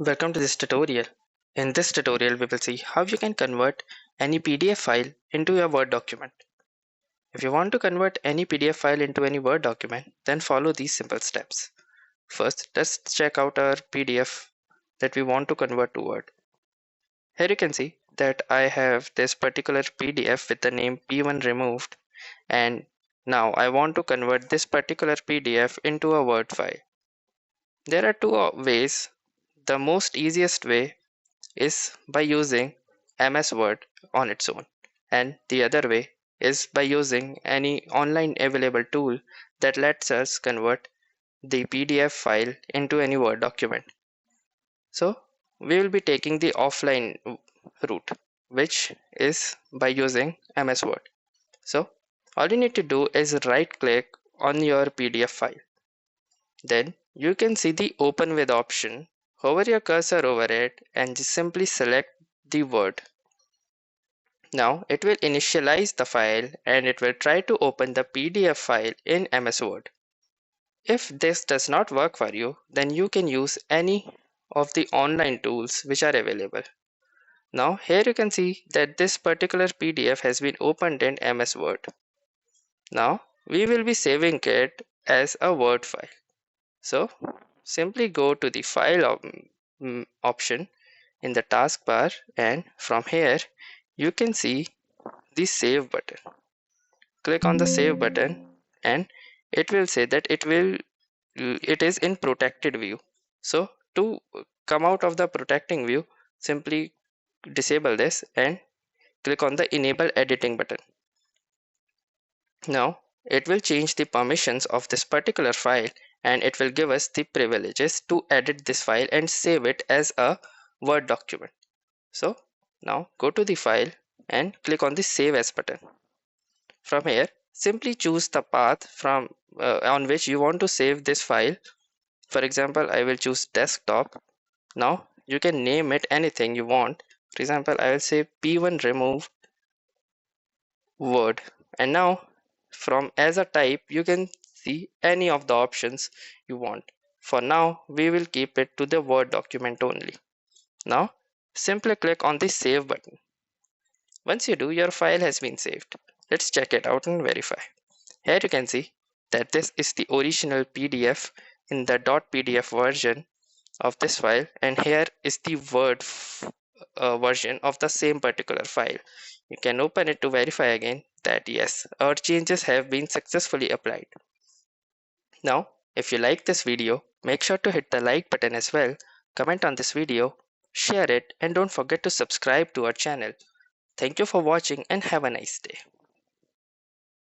Welcome to this tutorial. In this tutorial, we will see how you can convert any PDF file into a Word document. If you want to convert any PDF file into any Word document, then follow these simple steps. First, let's check out our PDF that we want to convert to Word. Here you can see that I have this particular PDF with the name P1 removed, and now I want to convert this particular PDF into a Word file. There are two ways. The most easiest way is by using MS Word on its own, and the other way is by using any online available tool that lets us convert the PDF file into any Word document. So we will be taking the offline route, which is by using MS Word. So all you need to do is right click on your PDF file. Then you can see the open with option. Hover your cursor over it and just simply select the word. Now it will initialize the file and it will try to open the PDF file in MS Word. If this does not work for you, then you can use any of the online tools which are available. Now here you can see that this particular PDF has been opened in MS Word. Now we will be saving it as a Word file. So simply go to the file option in the taskbar, and from here you can see the save button. Click on the save button and it will say that it is in protected view. So to come out of the protecting view, simply disable this and click on the enable editing button. Now it will change the permissions of this particular file and it will give us the privileges to edit this file and save it as a Word document. So now go to the file and click on the save as button. From here, simply choose the path from on which you want to save this file. For example, I will choose desktop. Now you can name it anything you want. For example, I will say P1 remove Word. And now from as a type, you can see any of the options you want. For now, we will keep it to the Word document only. Now simply click on the save button. Once you do, your file has been saved. Let's check it out and verify. Here you can see that this is the original PDF in the .pdf version of this file, and here is the Word version of the same particular file. You can open it to verify again that yes, our changes have been successfully applied. Now, if you like this video, make sure to hit the like button as well, comment on this video, share it, and don't forget to subscribe to our channel. Thank you for watching and have a nice day.